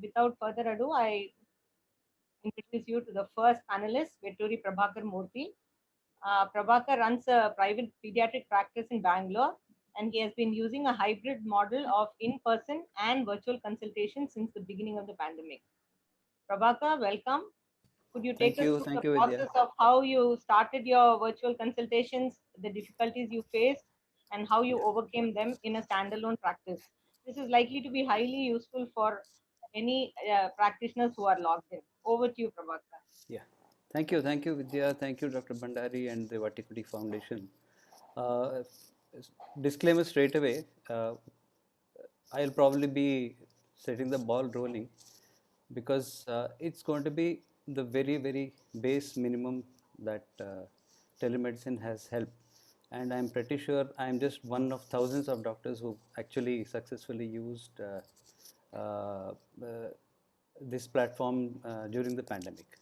without further ado, I introduce you to the first panelist, Veturi Murthy. Prabhakar runs a private pediatric practice in Bangalore, and he has been using a hybrid model of in-person and virtual consultation since the beginning of the pandemic. Prabhakar, welcome. Could you take us through the Thank you, Vidya. process of how you started your virtual consultations, the difficulties you faced, and how you Yeah, overcame them in a standalone practice? This is likely to be highly useful for any practitioners who are logged in. Over to you, Prabhakar. yeah. Thank you, Vidya. Thank you, Dr. Bandari and the Vatikudi Foundation. Uh, Disclaimer straight away. I'll probably be setting the ball rolling because it's going to be the very base minimum that telemedicine has helped, and I'm pretty sure I'm just one of thousands of doctors who actually successfully used uh, uh, this platform during the pandemic.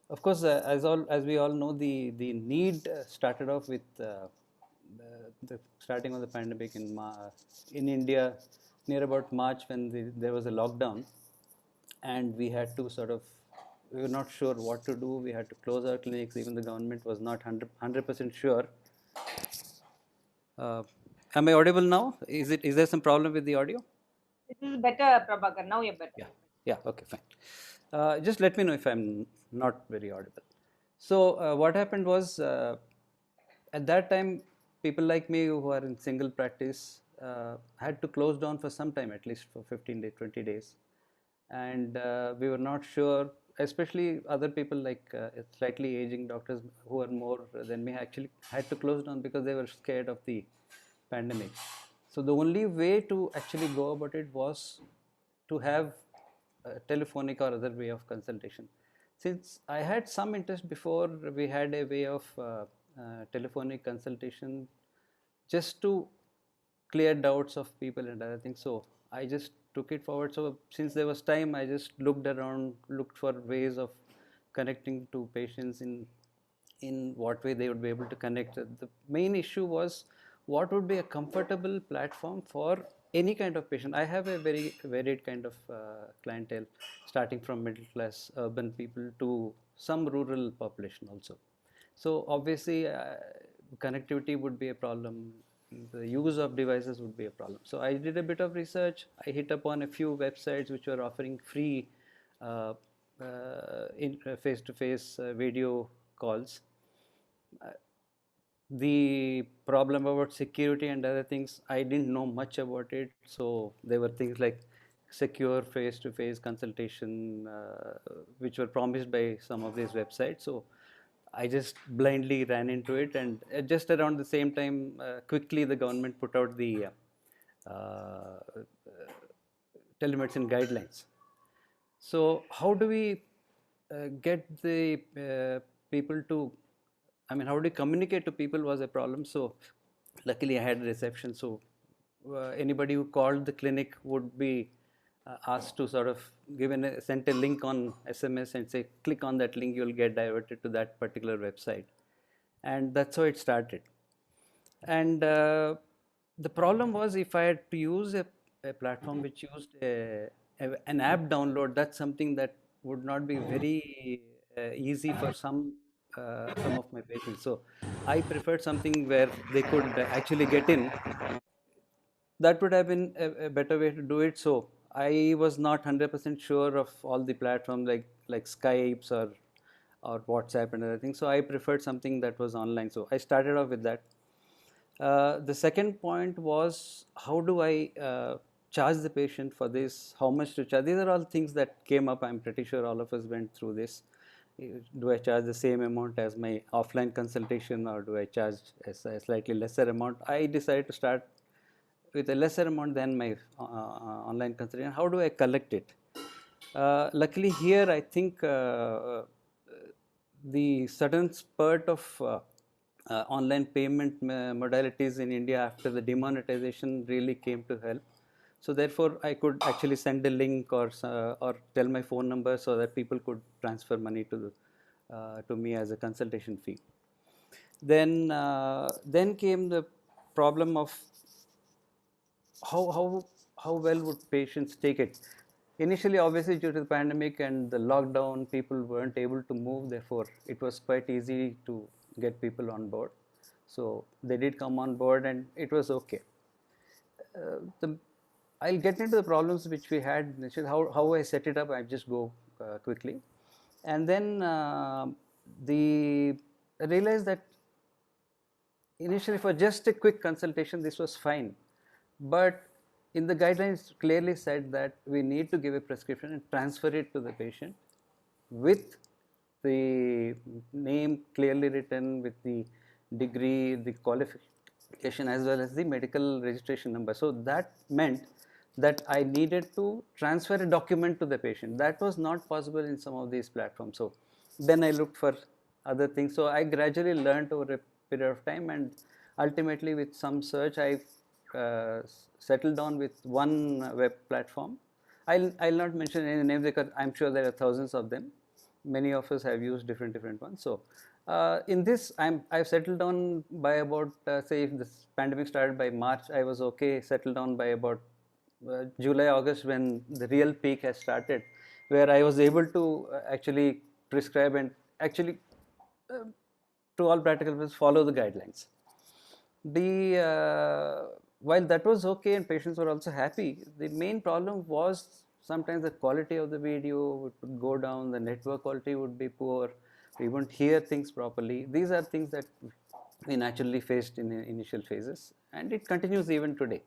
Of course, as we all know, the need started off with the starting of the pandemic in India near about March when there was a lockdown, and we had to we were not sure what to do. We had to close our clinics. Even the government was not 100% sure. Uh, am I audible now? Is there some problem with the audio? This is better, Prabhakar. Now you're better. Yeah, yeah, okay, fine. Just let me know if I'm not very audible. So, what happened was at that time, people like me who are in single practice had to close down for some time, at least for 15 days, 20 days. And we were not sure, especially other people like slightly aging doctors who are more than me actually had to close down because they were scared of the pandemic. So the only way to actually go about it was to have a telephonic or other way of consultation. Since I had some interest before, we had a way of telephonic consultation just to clear doubts of people and other things. So I just took it forward. So since there was time, I just looked around, looked for ways of connecting to patients in what way they would be able to connect. The main issue was what would be a comfortable platform for any kind of patient. I have a very varied kind of clientele, starting from middle class urban people to some rural population also. So obviously, connectivity would be a problem. The use of devices would be a problem. So I did a bit of research. I hit upon a few websites which were offering free uh, in face-to-face video calls. The problem about security and other things, I didn't know much about it. So there were things like secure face-to-face consultation, which were promised by some of these websites. So I just blindly ran into it, and just around the same time, quickly the government put out the telemedicine guidelines. So how do we get the people to, I mean, how do we communicate to people was a problem. So luckily I had reception. So anybody who called the clinic would be asked to sort of send a link on SMS and say, click on that link, you'll get diverted to that particular website. And that's how it started. And the problem was if I had to use a platform which used an app download, that's something that would not be very easy for some of my patients. So I preferred something where they could actually get in. That would have been a better way to do it. So I was not 100% sure of all the platforms like Skypes or WhatsApp and other things. So I preferred something that was online. So I started off with that. The second point was how do I charge the patient for this? How much to charge? These are all things that came up. I'm pretty sure all of us went through this. Do I charge the same amount as my offline consultation, or do I charge a slightly lesser amount? I decided to start with a lesser amount than my online consultation. How do I collect it? Luckily here, I think the sudden spurt of online payment modalities in India after the demonetization really came to help. So therefore, I could actually send a link or tell my phone number so that people could transfer money to me as a consultation fee. Then came the problem of how how well would patients take it. Initially, obviously, due to the pandemic and the lockdown, people weren't able to move. Therefore, it was quite easy to get people on board. So they did come on board, and it was okay. I'll get into the problems which we had. How I set it up. I just go quickly, and then I realized that initially for just a quick consultation, this was fine, but in the guidelines clearly said that we need to give a prescription and transfer it to the patient with the name clearly written, with the degree, the qualification, as well as the medical registration number. So that meant that I needed to transfer a document to the patient. That was not possible in some of these platforms. So then I looked for other things. So I gradually learned over a period of time, and ultimately with some search I settled down with one web platform. I'll not mention any names because I'm sure there are thousands of them. Many of us have used different ones. So in this, I've settled down by about say if this pandemic started by March, I was okay, settled down by about July, August, when the real peak has started, where I was able to actually prescribe and actually, to all practical purposes, follow the guidelines. While that was okay and patients were also happy, the main problem was sometimes the quality of the video would go down, the network quality would be poor, we wouldn't hear things properly. These are things that we naturally faced in the initial phases, and it continues even today,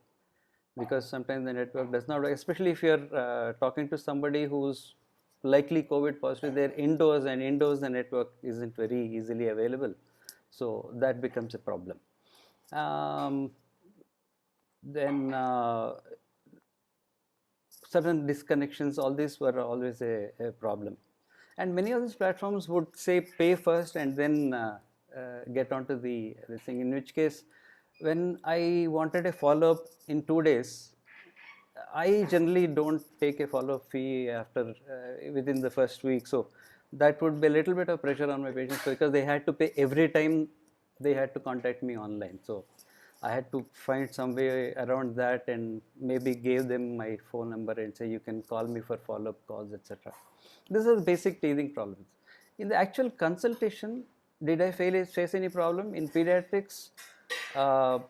because sometimes the network does not work, especially if you're talking to somebody who's likely COVID positive. They're indoors, and indoors the network isn't very easily available, so that becomes a problem. Then certain disconnections, all these were always a problem, and many of these platforms would say pay first and then get onto the thing, in which case when I wanted a follow-up in 2 days, I generally don't take a follow-up fee after within the first week. So that would be a little bit of pressure on my patients, because they had to pay every time they had to contact me online. So I had to find some way around that, and maybe gave them my phone number and say you can call me for follow-up calls, etc. These are the basic teething problems. In the actual consultation, did I face any problem in pediatrics? Uh,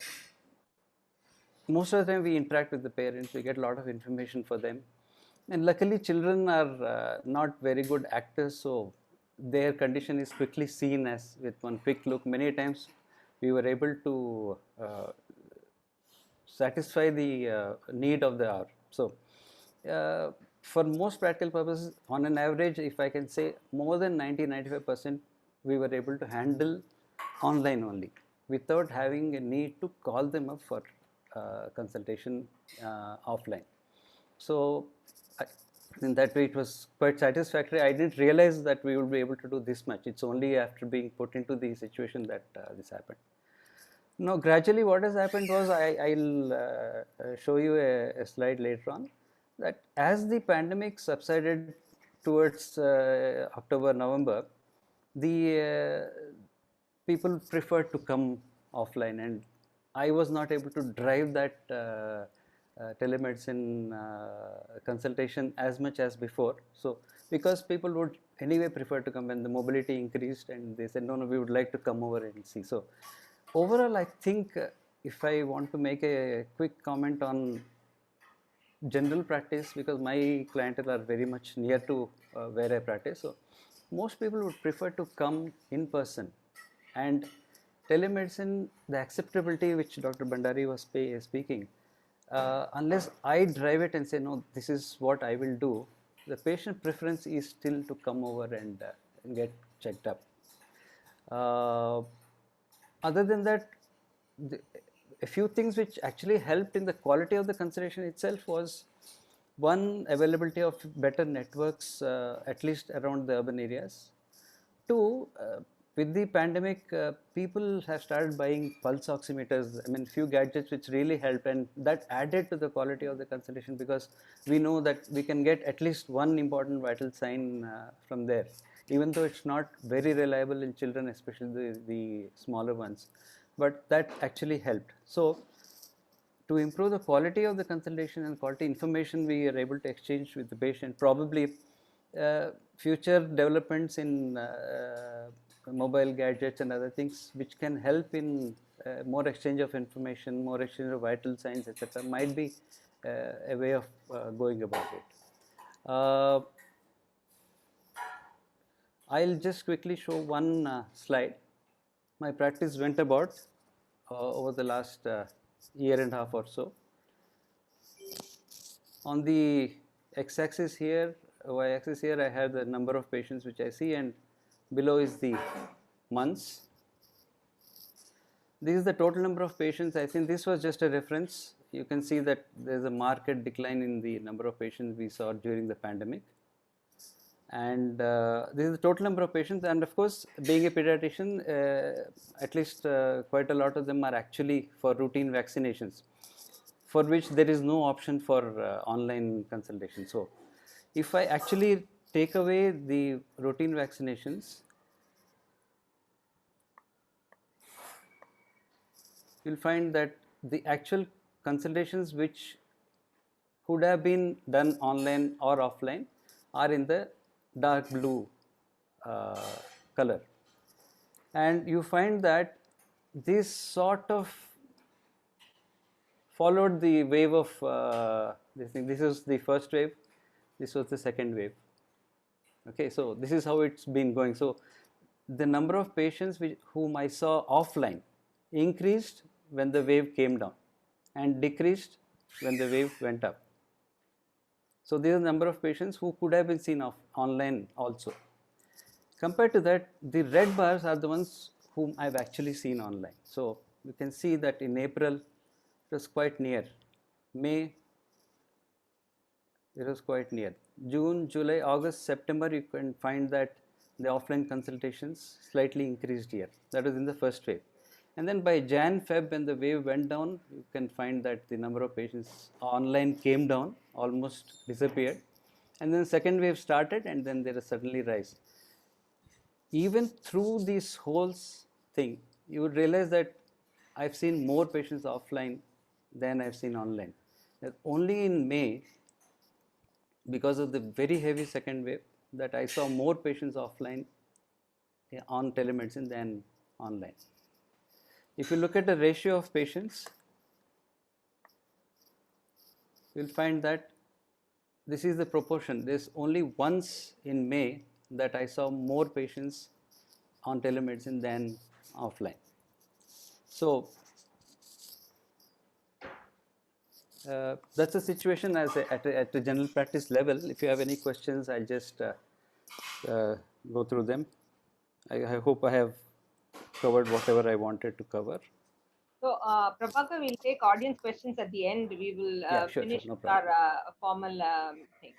Most of the time we interact with the parents, we get a lot of information for them, and luckily children are not very good actors, so their condition is quickly seen as with one quick look. Many times we were able to satisfy the need of the hour. So for most practical purposes, on an average, if I can say, more than 90-95% we were able to handle online only, without having a need to call them up for consultation offline. So in that way it was quite satisfactory. I didn't realize that we would be able to do this much. It's only after being put into the situation that this happened. Now gradually what has happened was, I'll show you a slide later on, that as the pandemic subsided towards October, November, the people preferred to come offline, and I was not able to drive that telemedicine consultation as much as before. So because people would anyway prefer to come, and the mobility increased, and they said no, we would like to come over and see. So overall, I think if I want to make a quick comment on general practice, because my clientele are very much near to where I practice, so most people would prefer to come in person. And telemedicine, the acceptability which Dr. Bandari was speaking, unless I drive it and say no, this is what I will do, the patient preference is still to come over and get checked up. Other than that, a few things which actually helped in the quality of the consultation itself was, one, availability of better networks, at least around the urban areas. Two, with the pandemic, people have started buying pulse oximeters. I mean, few gadgets which really help, and that added to the quality of the consultation, because we know that we can get at least one important vital sign from there, even though it's not very reliable in children, especially the smaller ones, but that actually helped. So to improve the quality of the consultation and quality information we are able to exchange with the patient, probably future developments in mobile gadgets and other things which can help in more exchange of information, more exchange of vital signs, etc., might be a way of going about it. I'll just quickly show one slide. My practice went about over the last year and a half or so. On the x-axis here, y-axis here, I have the number of patients which I see, and below is the months. This is the total number of patients. I think this was just a reference. You can see that there is a marked decline in the number of patients we saw during the pandemic. And this is the total number of patients, and of course, being a pediatrician, at least quite a lot of them are actually for routine vaccinations, for which there is no option for online consultation. So, if I actually take away the routine vaccinations, you will find that the actual consultations which could have been done online or offline are in the dark blue color, and you find that this sort of followed the wave of this thing. This is the first wave, this was the second wave. Okay, so this is how it's been going. So the number of patients whom I saw offline increased when the wave came down and decreased when the wave went up. So there is a number of patients who could have been seen online also. Compared to that, the red bars are the ones whom I've actually seen online. So you can see that in April it was quite near, May it was quite near, June, July, August, September, you can find that the offline consultations slightly increased here. That was in the first wave. And then by Jan, Feb, when the wave went down, you can find that the number of patients online came down, almost disappeared. And then second wave started, and then there is suddenly rise. Even through this whole thing, you would realize that I've seen more patients offline than I've seen online. That only in May, because of the very heavy second wave, that I saw more patients offline on telemedicine than online. If you look at the ratio of patients, you will find that this is the proportion. There is only once in May that I saw more patients on telemedicine than offline. So that's the situation at the general practice level. If you have any questions, I'll just go through them. I hope I have covered whatever I wanted to cover. So, Prabhakar, we'll take audience questions at the end. We will Sure, finish no with our problem. formal thing.